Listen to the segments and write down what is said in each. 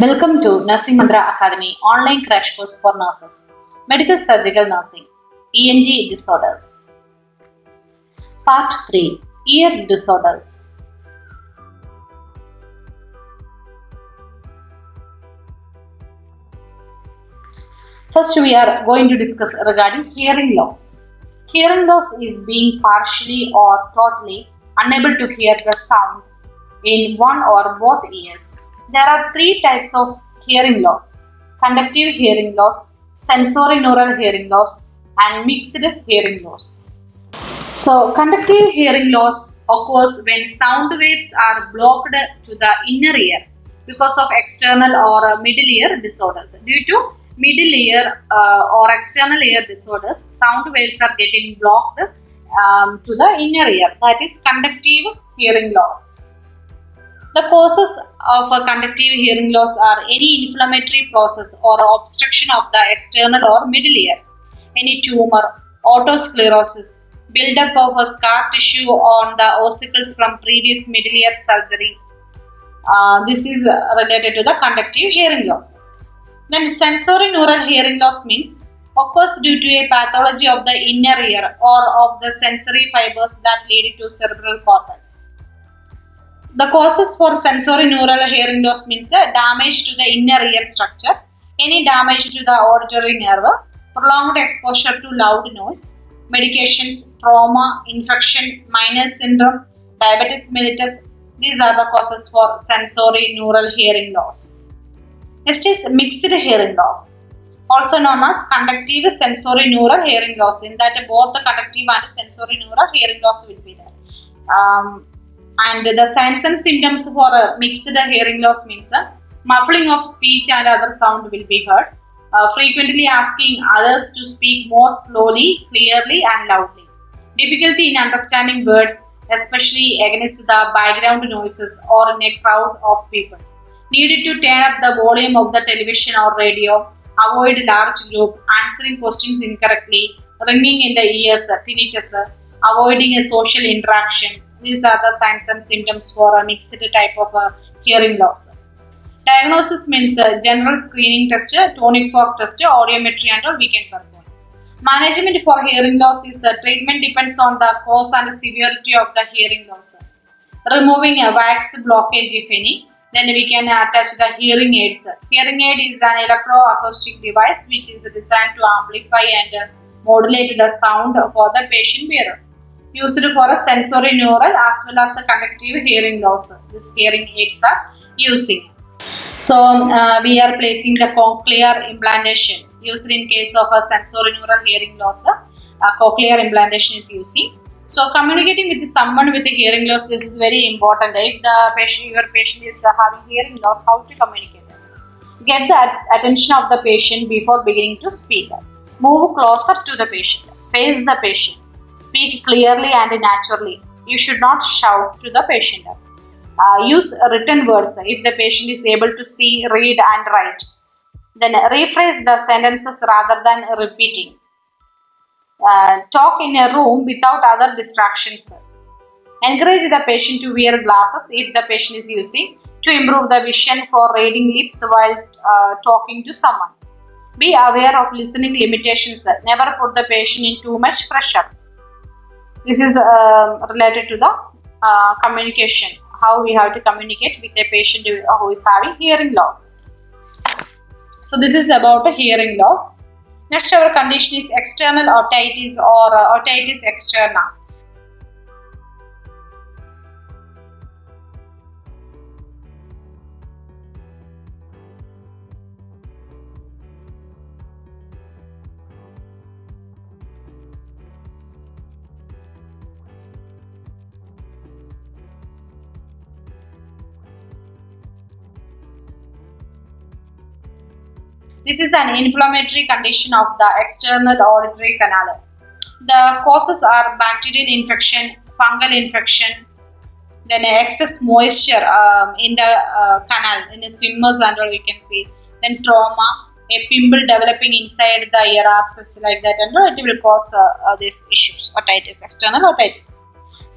Welcome to Nursing MANTHRA Academy online crash course for nurses. Medical Surgical Nursing ENT Disorders. Part 3 Ear Disorders. First we are going to discuss regarding hearing loss. Hearing loss is being partially or totally unable to hear the sound in one or both ears. There are three types of hearing loss: conductive hearing loss, sensorineural hearing loss, and mixed hearing loss. So, conductive hearing loss occurs when sound waves are blocked to the inner ear because of external or middle ear disorders. Due to middle ear or external ear disorders, sound waves are getting blocked to the inner ear. That is conductive hearing loss. The causes of a conductive hearing loss are any inflammatory process or obstruction of the external or middle ear, any tumor, otosclerosis, buildup of a scar tissue on the ossicles from previous middle ear surgery. This is related to the conductive hearing loss. Then sensorineural hearing loss means occurs due to a pathology of the inner ear or of the sensory fibers that lead to cerebral cortex. The causes for sensorineural hearing loss means damage to the inner ear structure, any damage to the auditory nerve, prolonged exposure to loud noise, medications, trauma, infection, Meniere's syndrome, diabetes mellitus. These are the causes for sensorineural hearing loss. Next is mixed hearing loss, also known as conductive sensorineural hearing loss, in that both the conductive and sensorineural hearing loss will be there. And the signs and symptoms for mixed hearing loss means muffling of speech and other sound will be heard, frequently asking others to speak more slowly, clearly and loudly, difficulty in understanding words, especially against the background noises or in a crowd of people, needed to turn up the volume of the television or radio, avoid large group, answering questions incorrectly, ringing in the ears, tinnitus, avoiding a social interaction. These are the signs and symptoms for a mixed type of hearing loss. Diagnosis means general screening test, tonic fork test, audiometry and all we can perform. Management for hearing loss is treatment depends on the cause and severity of the hearing loss. Removing a wax blockage if any, then we can attach the hearing aids. Hearing aid is an electroacoustic device which is designed to amplify and modulate the sound for the patient bearer. Used for a sensorineural as well as a conductive hearing loss. These hearing aids are using. So we are placing the cochlear implantation used in case of a sensorineural hearing loss. Cochlear implantation is using. So communicating with someone with a hearing loss, this is very important. If the patient, your patient is having hearing loss, how to communicate? Get the attention of the patient before beginning to speak. Move closer to the patient. Face the patient. Speak clearly and naturally. You should not shout to the patient. Use written words if the patient is able to see, read and write. Then rephrase the sentences rather than repeating. Talk in a room without other distractions. Encourage the patient to wear glasses if the patient is using, to improve the vision for reading lips while talking to someone. Be aware of listening limitations. Never put the patient in too much pressure. This is related to the communication, how we have to communicate with a patient who is having hearing loss. So this is about a hearing loss. Next, our condition is external otitis or otitis externa. This is an inflammatory condition of the external auditory canal. The causes are bacterial infection, fungal infection, then excess moisture in the canal, in the swimmers and all we can see, then trauma, a pimple developing inside the ear abscess like that, and it will cause these issues, otitis, external otitis.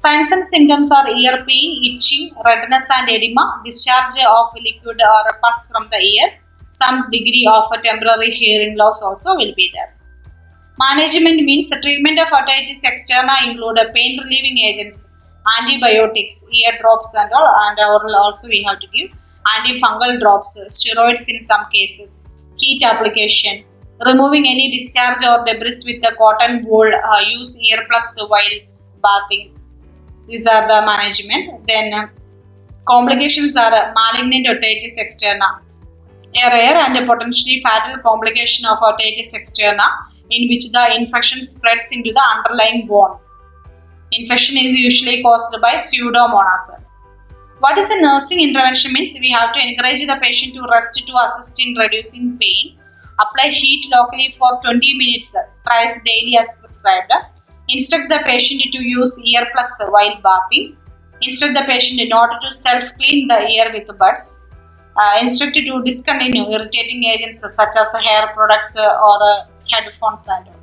Signs and symptoms are ear pain, itching, redness and edema, discharge of liquid or pus from the ear. Some degree of a temporary hearing loss also will be there. Management means the treatment of otitis externa include pain relieving agents, antibiotics, ear drops and all, and oral also we have to give antifungal drops, steroids in some cases, heat application, removing any discharge or debris with a cotton wool, use earplugs while bathing. These are the management. Then complications are malignant otitis externa, a rare and a potentially fatal complication of otitis externa in which the infection spreads into the underlying bone. Infection is usually caused by Pseudomonas. What is a nursing intervention means? We have to encourage the patient to rest to assist in reducing pain. Apply heat locally for 20 minutes thrice daily as prescribed. Instruct the patient to use earplugs while bathing. Instruct the patient in order to self-clean the ear with buds. Instructed to discontinue irritating agents such as hair products or headphones and all.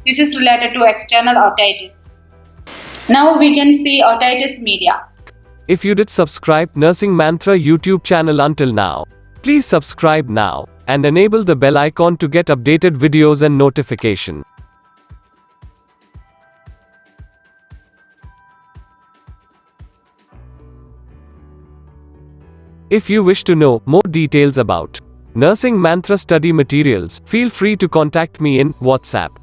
This is related to external otitis. Now we can see otitis media. If you did subscribe Nursing Mantra YouTube channel until now, please subscribe now and enable the bell icon to get updated videos and notification. If you wish to know more details about Nursing Mantra study materials, feel free to contact me in WhatsApp.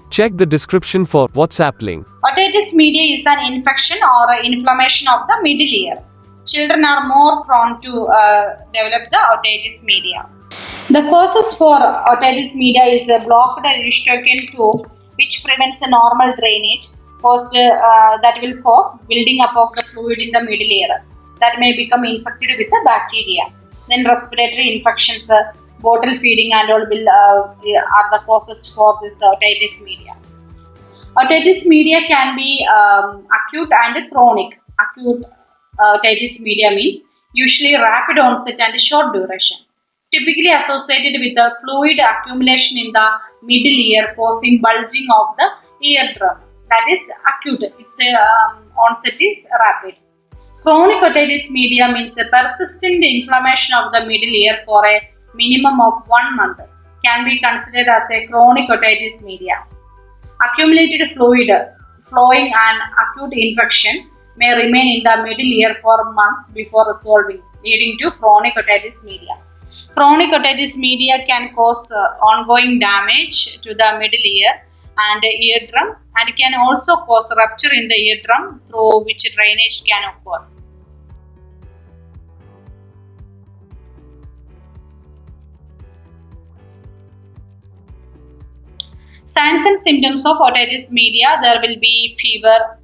Check the description for WhatsApp link. Otitis media is an infection or inflammation of the middle ear. Children are more prone to develop the otitis media. The causes for otitis media is a blocked Eustachian tube which prevents a normal drainage. First, that will cause building up of the fluid in the middle ear that may become infected with the bacteria. Then respiratory infections, bottle feeding and all will are the causes for this otitis media. Otitis media can be acute and chronic. Acute otitis media means usually rapid onset and short duration. Typically associated with the fluid accumulation in the middle ear causing bulging of the eardrum. That is acute. Its onset is rapid. Chronic otitis media means a persistent inflammation of the middle ear for a minimum of 1 month. Can be considered as a chronic otitis media. Accumulated fluid flowing and acute infection may remain in the middle ear for months before resolving, leading to chronic otitis media. Chronic otitis media can cause ongoing damage to the middle ear and eardrum, and can also cause rupture in the eardrum through which drainage can occur. Signs and symptoms of otitis media: there will be fever,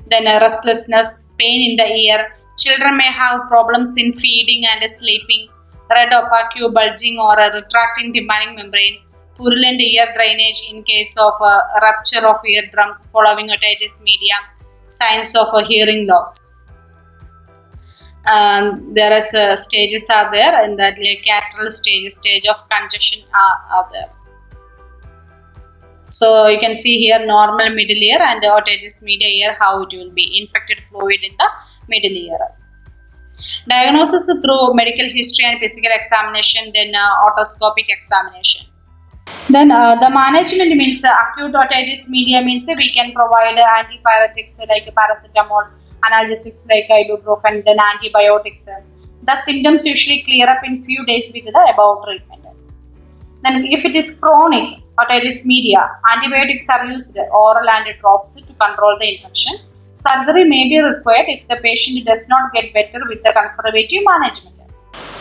then restlessness, pain in the ear. Children may have problems in feeding and sleeping, red opaque bulging or a retracting tympanic membrane, purulent ear drainage in case of a rupture of eardrum following otitis media, signs of a hearing loss. There is stages are there, and that lateral stage of congestion are there. So you can see here normal middle ear and the otitis media ear, how it will be infected fluid in the middle ear. Diagnosis through medical history and physical examination, then otoscopic examination. Then the management means acute otitis media means we can provide antipyretics like paracetamol, analgesics like ibuprofen, then antibiotics. The symptoms usually clear up in few days with the above treatment. Then if it is chronic otitis media, antibiotics are used, oral and drops, to control the infection. Surgery may be required if the patient does not get better with the conservative management.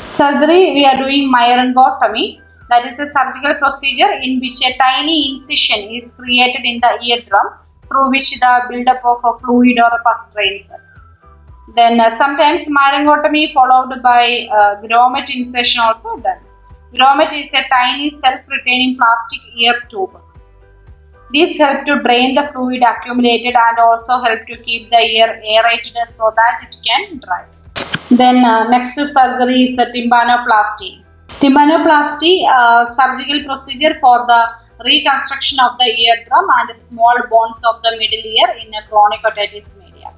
Surgery, we are doing myringotomy. That is a surgical procedure in which a tiny incision is created in the eardrum through which the buildup of a fluid or a pus drains. Then sometimes myringotomy followed by grommet incision also done. Grommet is a tiny self-retaining plastic ear tube. These help to drain the fluid accumulated and also help to keep the ear aerated so that it can dry. Then next surgery is tympanoplasty. Tympanoplasty, surgical procedure for the reconstruction of the eardrum and small bones of the middle ear in a chronic otitis media.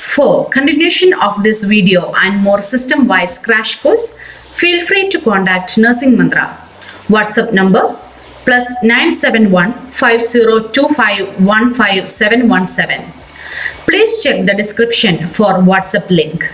For continuation of this video and more system-wise crash course, feel free to contact Nursing Mantra. WhatsApp number +971 5025 15717. Please check the description for WhatsApp link.